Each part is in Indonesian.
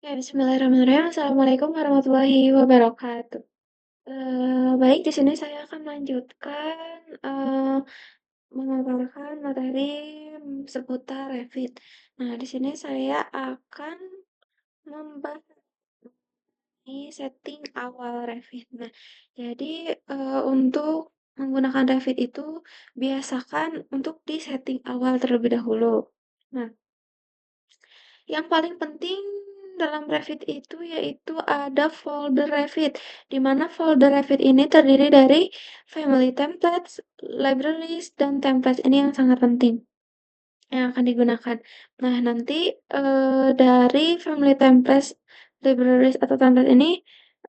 Ya, bismillahirrahmanirrahim. Assalamualaikum warahmatullahi wabarakatuh. Baik, di sini saya akan melanjutkan memaparkan materi seputar Revit. Nah, di sini saya akan membahas setting awal Revit. Nah, jadi untuk menggunakan Revit itu biasakan untuk di setting awal terlebih dahulu. Nah, yang paling penting dalam Revit itu yaitu ada folder Revit, di mana folder Revit ini terdiri dari family templates, libraries, dan templates ini yang sangat penting yang akan digunakan. Nah, nanti dari family templates, libraries atau template ini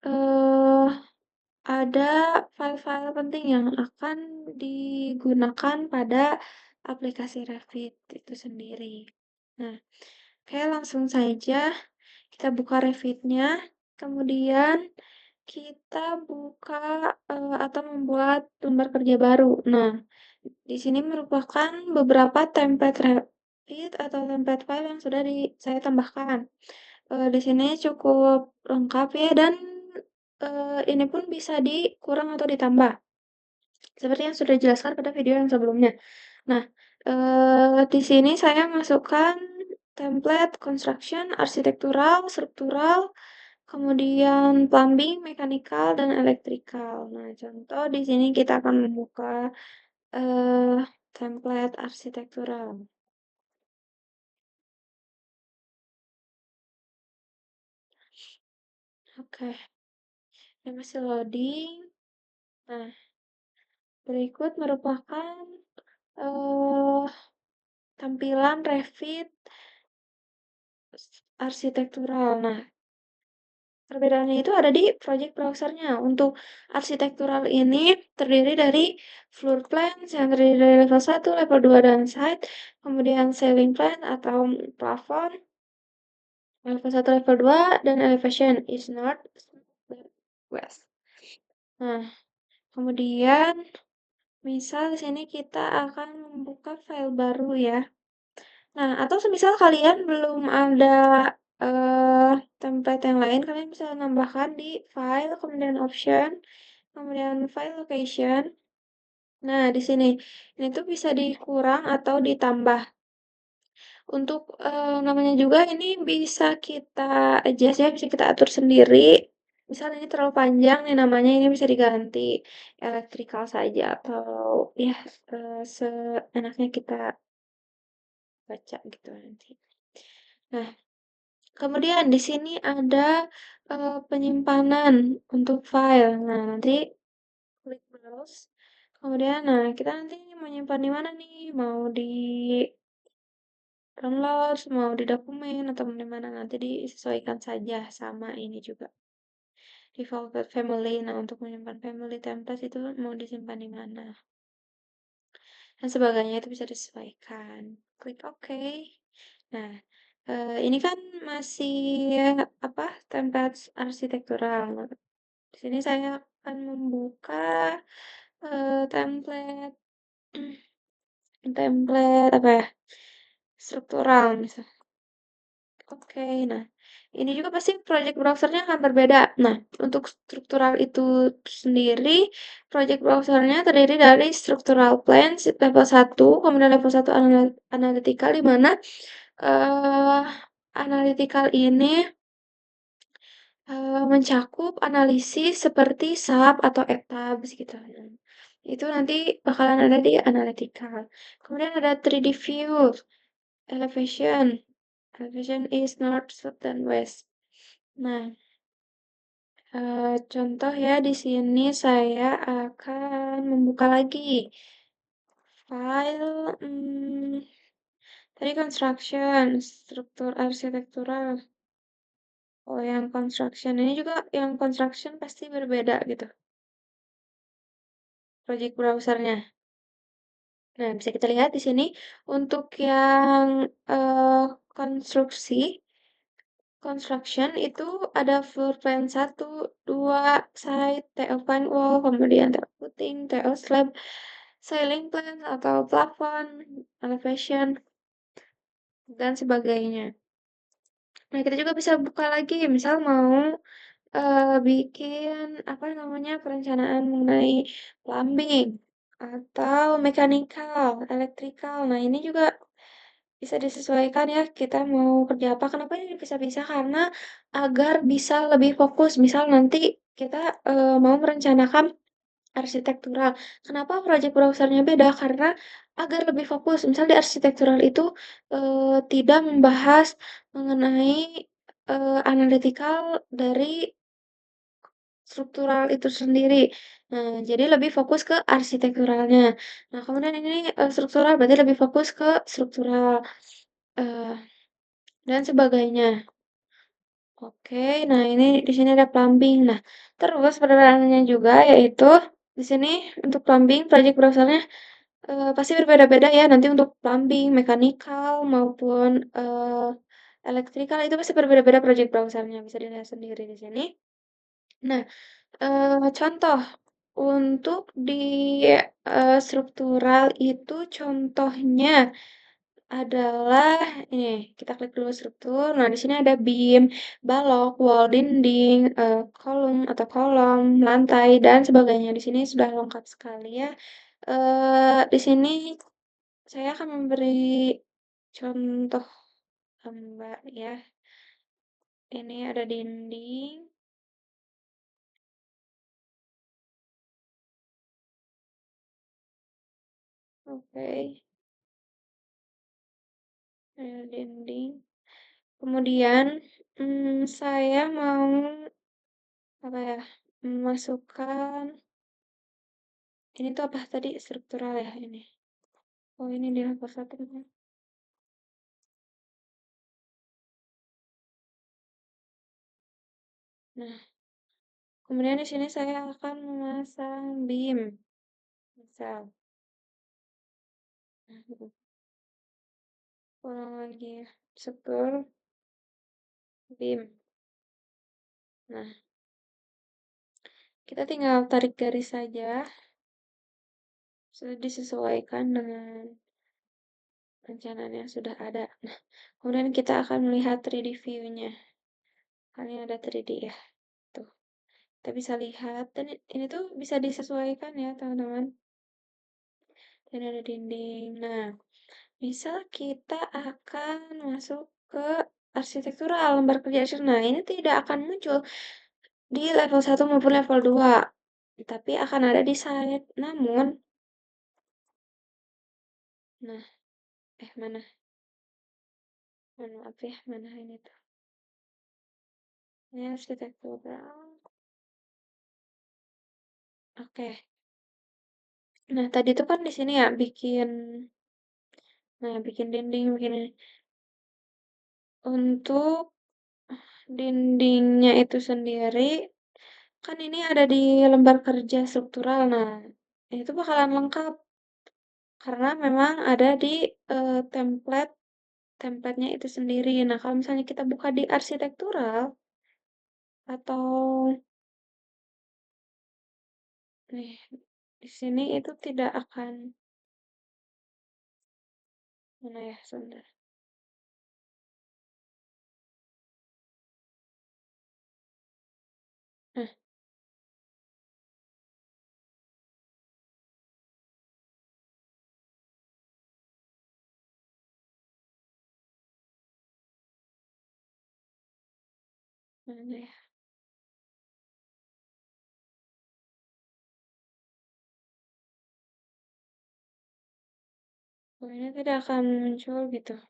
eh, ada file-file penting yang akan digunakan pada aplikasi Revit itu sendiri. Nah, oke, langsung saja kita buka Revit-nya, kemudian kita buka atau membuat lembar kerja baru. Nah, di sini merupakan beberapa template Revit atau template file yang sudah saya tambahkan. Di sini cukup lengkap ya, dan ini pun bisa dikurang atau ditambah, seperti yang sudah dijelaskan pada video yang sebelumnya. Nah, di sini saya masukkan template construction, arsitektural, struktural, kemudian plumbing, mechanical, dan electrical. Nah, contoh di sini kita akan membuka eh, template arsitektural. Oke, ini masih loading. Nah, berikut merupakan eh, tampilan Revit arsitektural. Nah, perbedaannya itu ada di project browsernya. Untuk arsitektural ini terdiri dari floor plans yang terdiri dari level 1, level 2, dan site. Kemudian ceiling plan atau plafon, level 1, level 2, dan elevation is north, south, west. Nah, kemudian misal di sini kita akan membuka file baru ya. Nah, atau semisal kalian belum ada template yang lain, kalian bisa nambahkan di file, kemudian option, kemudian file location. Nah, di sini ini tuh bisa dikurang atau ditambah. Untuk namanya juga ini bisa kita adjust ya, bisa kita atur sendiri. Misal ini terlalu panjang nih namanya, ini bisa diganti electrical saja atau ya seenaknya kita baca gitu nanti. Nah, kemudian di sini ada penyimpanan untuk file. Nah, nanti klik browse. Kemudian, nah kita nanti mau nyimpan di mana nih? Mau di download, mau di dokumen, atau di mana, nanti disesuaikan saja sama ini juga. Default family. Nah, untuk menyimpan family template itu mau disimpan di mana? Dan sebagainya itu bisa disesuaikan. Klik OK. Nah, ini kan masih apa, template arsitektural. Nah, di sini saya akan membuka template template apa ya? Struktural misal. Oke, nah ini juga pasti project browsernya akan berbeda. Nah, untuk struktural itu sendiri, project browsernya terdiri dari structural plans level 1, kemudian level 1 analytical, di mana eh analytical ini mencakup analisis seperti SAP atau ETABS gitu. Nah, itu nanti bakalan ada di analytical. Kemudian ada 3D view, elevation. Elevation is north, south, dan west. Nah, contoh ya, di sini saya akan membuka lagi file tadi construction, struktur arsitektural. Oh, yang construction ini juga, yang construction pasti berbeda gitu, project browsernya. Nah, bisa kita lihat di sini untuk yang konstruksi construction itu ada floor plan 1, 2, site, TO plan wall, kemudian TO footing, TO slab, ceiling plan atau plafon, elevation, dan sebagainya. Nah, kita juga bisa buka lagi, misal mau, bikin, apa namanya, perencanaan mengenai plumbing atau mechanical, electrical. Nah, ini juga bisa disesuaikan ya, kita mau kerja apa. Kenapa ini dipisah-pisah? Karena agar bisa lebih fokus. Misal nanti kita, mau merencanakan arsitektural. Kenapa project browser-nya beda? Karena agar lebih fokus. Misal di arsitektural itu, tidak membahas mengenai, analytical dari struktural itu sendiri. Nah, jadi lebih fokus ke arsitekturalnya. Nah, kemudian ini, struktural berarti lebih fokus ke struktural, eee, dan sebagainya. Oke, nah ini di sini ada plumbing. Nah, terus perbedaannya juga yaitu di sini untuk plumbing project browser-nya pasti berbeda-beda ya, nanti untuk plumbing, mechanical, maupun, electrical itu pasti berbeda-beda project browser-nya, bisa dilihat sendiri di sini. Nah, contoh untuk di, struktural itu contohnya adalah ini, kita klik dulu struktur. Nah, di sini ada beam, balok, wall, dinding, kolom atau kolom, lantai, dan sebagainya. Di sini sudah lengkap sekali ya. Di sini saya akan memberi contoh gambar ya. Ini ada dinding, oke, ada dinding. Kemudian, saya mau apa ya? Memasukkan ini tuh apa tadi? Struktural ya ini. Oh, ini di level 1. Nah, kemudian di sini saya akan memasang beam. Misal, nah, gitu. Ulang lagi. Struktur, beam. Nah, kita tinggal tarik garis saja. Sudah disesuaikan dengan perencanaan yang sudah ada. Nah, kemudian kita akan melihat 3D view-nya. Kan ini ada 3D ya. Tuh, kita bisa lihat. Dan ini tuh bisa disesuaikan ya, teman-teman. Dan ada dinding. Nah, misal kita akan masuk ke arsitektural, lembar kerja arsitektur. Nah, ini tidak akan muncul di level 1 maupun level 2, tapi akan ada di site. Namun, nah, mana? Mohon maaf ya, mana ini tuh? Ini arsitektural. Oke. Nah, tadi tuh kan di sini ya bikin, nah bikin dinding, bikin ini. Untuk dindingnya itu sendiri, kan ini ada di lembar kerja struktural. Nah, itu bakalan lengkap karena memang ada di template-nya itu sendiri. Nah, kalau misalnya kita buka di arsitektural atau nih di sini itu tidak akan mana ya sebentar. Nah, mana ya? Oh, ini tidak akan muncul gitu.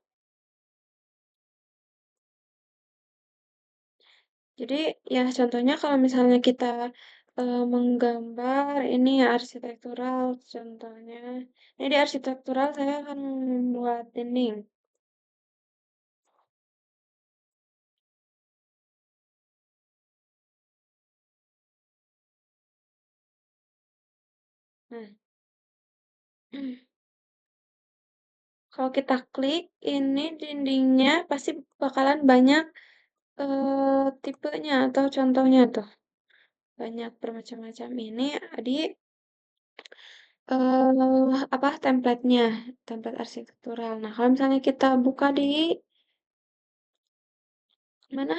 Jadi ya contohnya kalau misalnya kita menggambar ini ya arsitektural contohnya. Ini di arsitektural saya akan membuat dinding. Nah, kalau kita klik ini dindingnya pasti bakalan banyak tipenya atau contohnya tuh. Banyak bermacam-macam ini di apa template-nya, template arsitektural. Nah, kalau misalnya kita buka di Mana?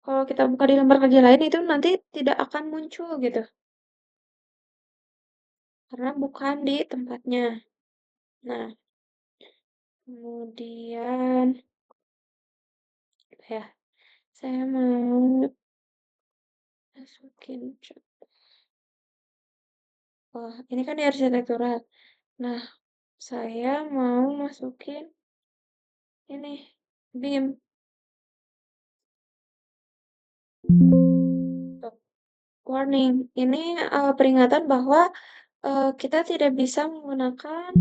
Kalau kita buka di lembar kerja lain itu nanti tidak akan muncul gitu, karena bukan di tempatnya. Nah, kemudian ya, saya mau masukin wah, ini kan di arsitektural. Nah, saya mau masukin ini, BIM. Tuh, warning, ini peringatan bahwa kita tidak bisa menggunakan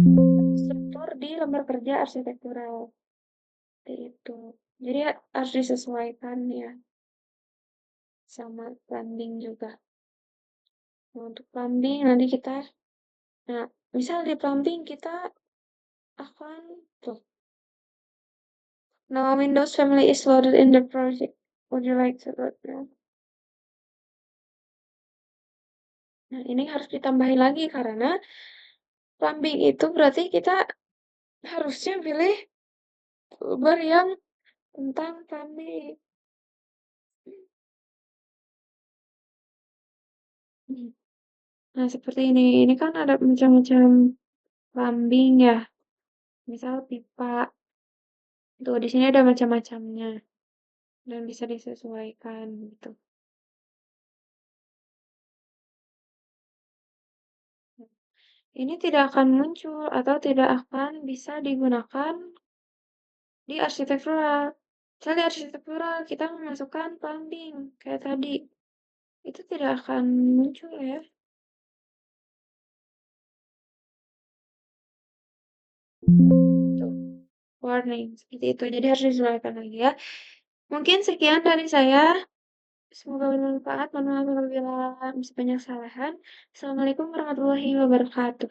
struktur di lembar kerja arsitektural. Seperti itu. Jadi harus disesuaikan ya sama plumbing juga. Nah, untuk plumbing nanti kita, nah misal di plumbing kita akan tuh. Now Windows family is loaded in the project. Would you like to load now? Nah, ini harus ditambahin lagi karena plumbing itu berarti kita harusnya pilih toolbar yang tentang plumbing. Nah, seperti ini. Ini kan ada macam-macam plumbing ya. Misal pipa. Tuh, di sini ada macam-macamnya dan bisa disesuaikan gitu. Ini tidak akan muncul atau tidak akan bisa digunakan di arsitektural. Misalnya di arsitektural kita memasukkan plumbing kayak tadi. Itu tidak akan muncul ya. Tuh, warning seperti itu. Jadi harus disesuaikan lagi ya. Mungkin sekian dari saya. Semoga bermanfaat. Mohon maaf apabila masih banyak kesalahan. Assalamualaikum warahmatullahi wabarakatuh.